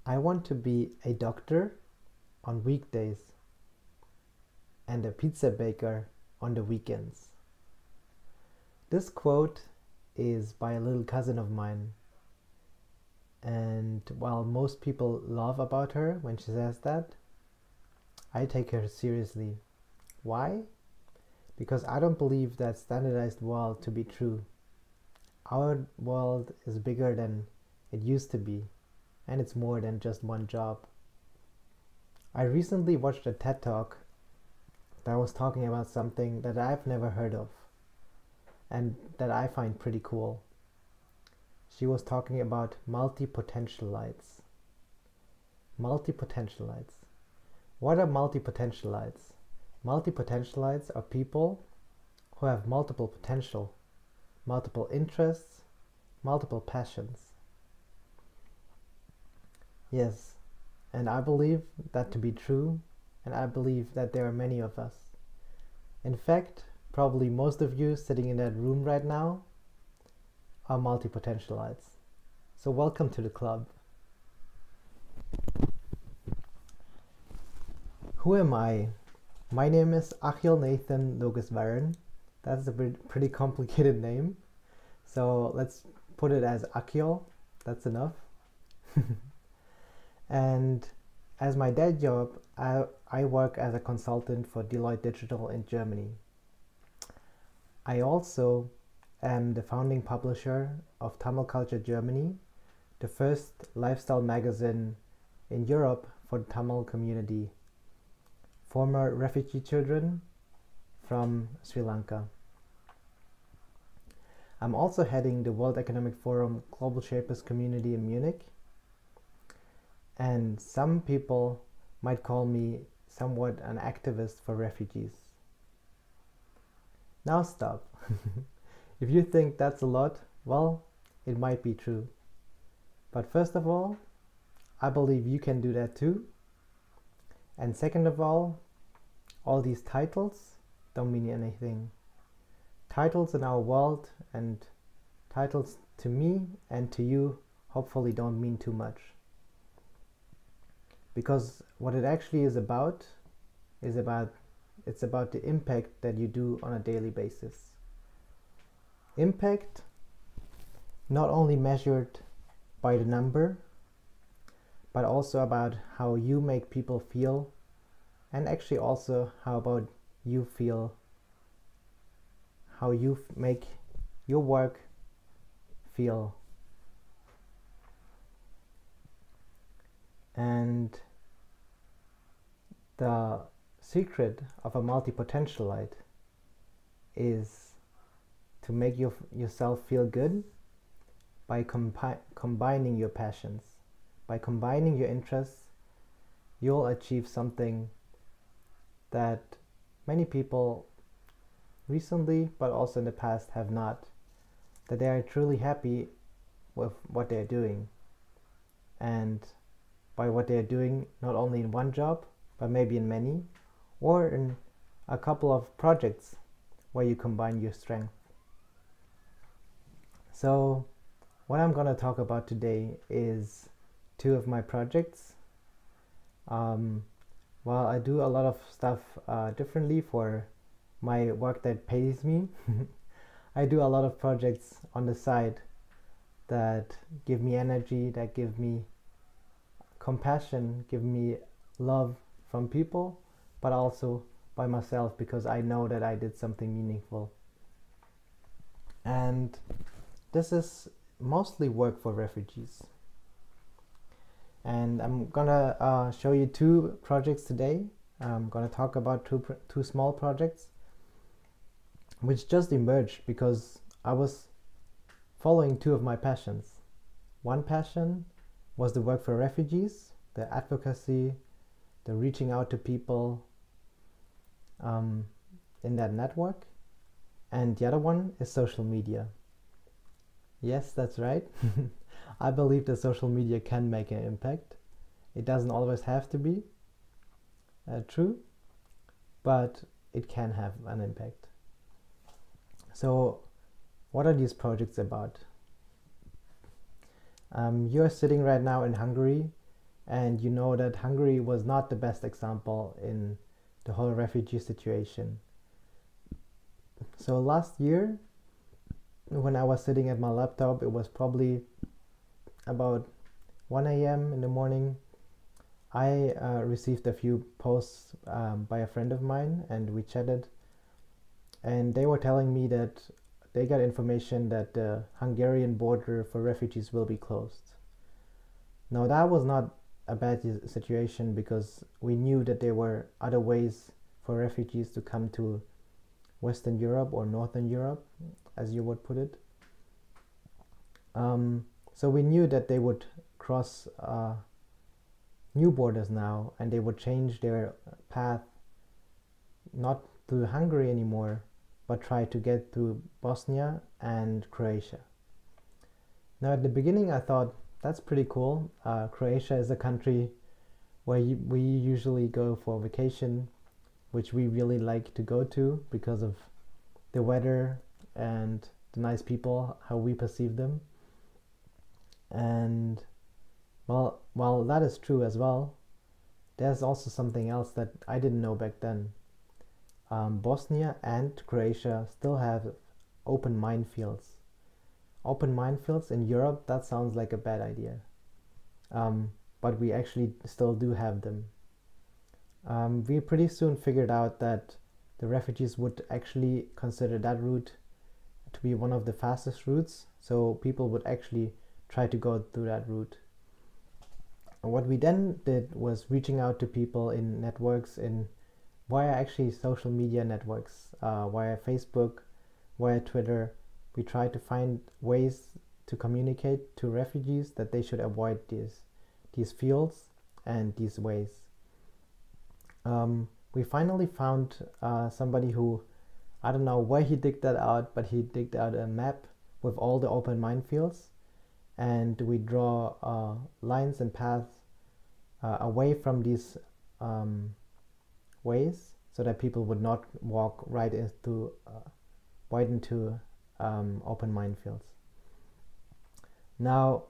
I want to be a doctor on weekdays and a pizza baker on the weekends. This quote is by a little cousin of mine, and while most people laugh about her when she says that, I take her seriously. Why? Because I don't believe that standardized world to be true. Our world is bigger than it used to be, and it's more than just one job. I recently watched a TED Talk that was talking about something that I've never heard of and that I find pretty cool. She was talking about multipotentialites. Multipotentialites. What are multipotentialites? Multipotentialites are people who have multiple potential, multiple interests, multiple passions. Yes, and I believe that to be true, and I believe that there are many of us. In fact, probably most of you sitting in that room right now are multipotentialites. So welcome to the club. Who am I? My name is Achiel Nathan Logiswaran. That's a pretty complicated name. So let's put it as Achiel. That's enough. And as my day job, I work as a consultant for Deloitte Digital in Germany. I also am the founding publisher of Tamil Culture Germany, the first lifestyle magazine in Europe for the Tamil community, former refugee children from Sri Lanka. I'm also heading the World Economic Forum Global Shapers community in Munich, and some people might call me somewhat an activist for refugees. Now stop. If you think that's a lot, well, it might be true. But first of all, I believe you can do that too. And second of all these titles don't mean anything. Titles in our world and titles to me and to you hopefully don't mean too much. Because what it actually is about it's about the impact that you do on a daily basis. Impact not only measured by the number, but also about how you make people feel, and actually also how about you feel, how you make your work feel. And the secret of a multipotentialite is to make yourself feel good by combining your passions. By combining your interests, you'll achieve something that many people recently, but also in the past, have not. That they are truly happy with what they're doing. And by what they're doing, not only in one job, but maybe in many, or in a couple of projects where you combine your strength. So what I'm going to talk about today is two of my projects. While I do a lot of stuff differently for my work that pays me, I do a lot of projects on the side that give me energy, that give me compassion, give me love from people, but also by myself, because I know that I did something meaningful. And this is mostly work for refugees. And I'm gonna show you two projects today. I'm gonna talk about two small projects which just emerged because I was following two of my passions. One passion was the work for refugees, the advocacy, the reaching out to people in that network. And the other one is social media. Yes, that's right. I believe that social media can make an impact. It doesn't always have to be true, but it can have an impact. So what are these projects about? You're sitting right now in Hungary and you know that Hungary was not the best example in the whole refugee situation. So last year, when I was sitting at my laptop, it was probably about 1 a.m. in the morning. I received a few posts by a friend of mine, and we chatted, and they were telling me that they got information that the Hungarian border for refugees will be closed. Now that was not a bad situation, because we knew that there were other ways for refugees to come to Western Europe or Northern Europe, as you would put it. So we knew that they would cross new borders now, and they would change their path, not to Hungary anymore, but try to get to Bosnia and Croatia. Now at the beginning I thought, that's pretty cool. Croatia is a country where we usually go for vacation, which we really like to go to because of the weather and the nice people, how we perceive them. And well, while that is true as well, there's also something else that I didn't know back then. Bosnia and Croatia still have open minefields. Open minefields in Europe, that sounds like a bad idea. But we actually still do have them. We pretty soon figured out that the refugees would actually consider that route to be one of the fastest routes, so people would actually try to go through that route. And what we then did was reaching out to people in networks, via actually social media networks, via Facebook, via Twitter. We tried to find ways to communicate to refugees that they should avoid these fields and these ways. We finally found somebody who, I don't know where he digged that out, but he digged out a map with all the open minefields, and we draw lines and paths away from these ways, so that people would not walk right into open minefields. Now,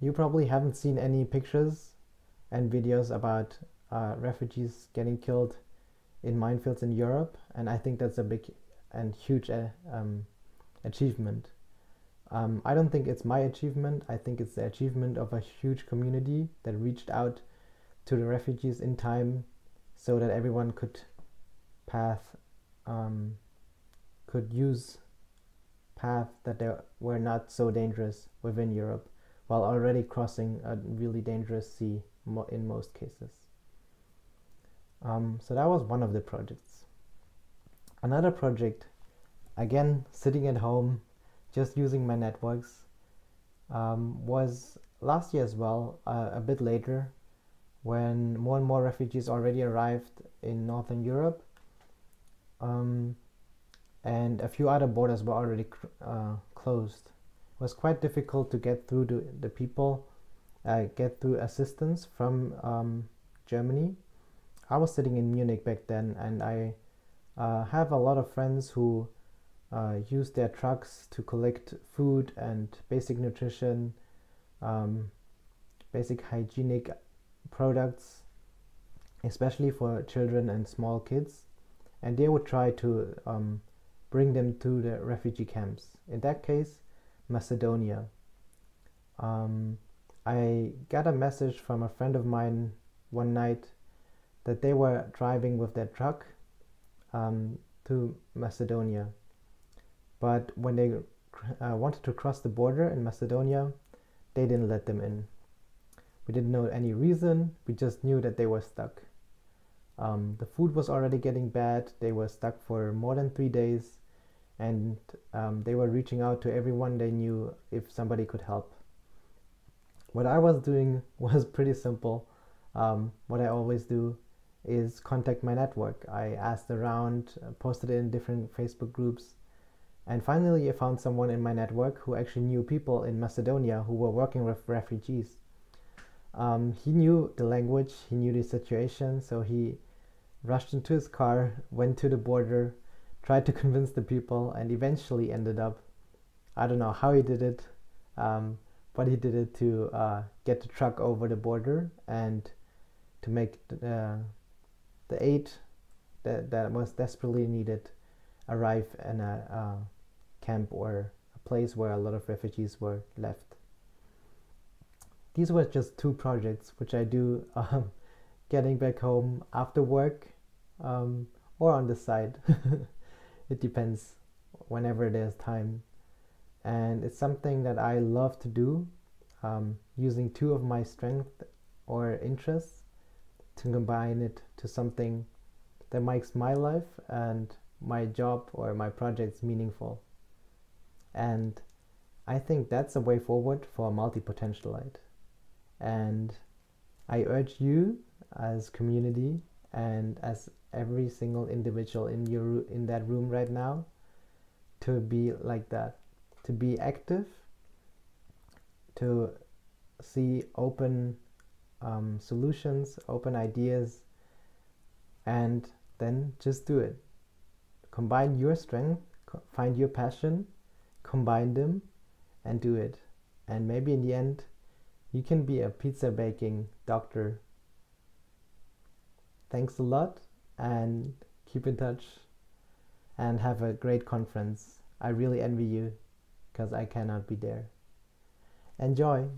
you probably haven't seen any pictures and videos about refugees getting killed in minefields in Europe, and I think that's a big and huge achievement. I don't think it's my achievement. I think it's the achievement of a huge community that reached out to the refugees in time, so that everyone could use paths that they were not so dangerous within Europe, while already crossing a really dangerous sea in most cases. So that was one of the projects. Another project, again sitting at home, just using my networks, was last year as well, a bit later, when more and more refugees already arrived in Northern Europe, and a few other borders were already closed. It was quite difficult to get through to the people, get through assistance from Germany. I was sitting in Munich back then, and I have a lot of friends who use their trucks to collect food and basic nutrition, basic hygienic products, especially for children and small kids, and they would try to bring them to the refugee camps. In that case, Macedonia. I got a message from a friend of mine one night that they were driving with their truck to Macedonia, but when they wanted to cross the border in Macedonia, they didn't let them in. We didn't know any reason, we just knew that they were stuck. The food was already getting bad, they were stuck for more than 3 days, and they were reaching out to everyone they knew if somebody could help. What I was doing was pretty simple. What I always do is contact my network. I asked around, posted it in different Facebook groups, and finally I found someone in my network who actually knew people in Macedonia who were working with refugees. He knew the language, he knew the situation, so he rushed into his car, went to the border, tried to convince the people, and eventually ended up, I don't know how he did it, but he did it to get the truck over the border and to make the aid that was desperately needed arrive in a camp or a place where a lot of refugees were left. These were just two projects which I do getting back home after work or on the side. It depends whenever there's time. And it's something that I love to do, using two of my strengths or interests to combine it to something that makes my life and my job or my projects meaningful. And I think that's a way forward for a multipotentialite. And I urge you as community and as every single individual in that room right now to be like that, to be active, to see open solutions, open ideas, and then just do it. Combine your strength, find your passion, combine them, and do it. And maybe in the end, you can be a pizza baking doctor. Thanks a lot, and keep in touch, and have a great conference. I really envy you, because I cannot be there. Enjoy!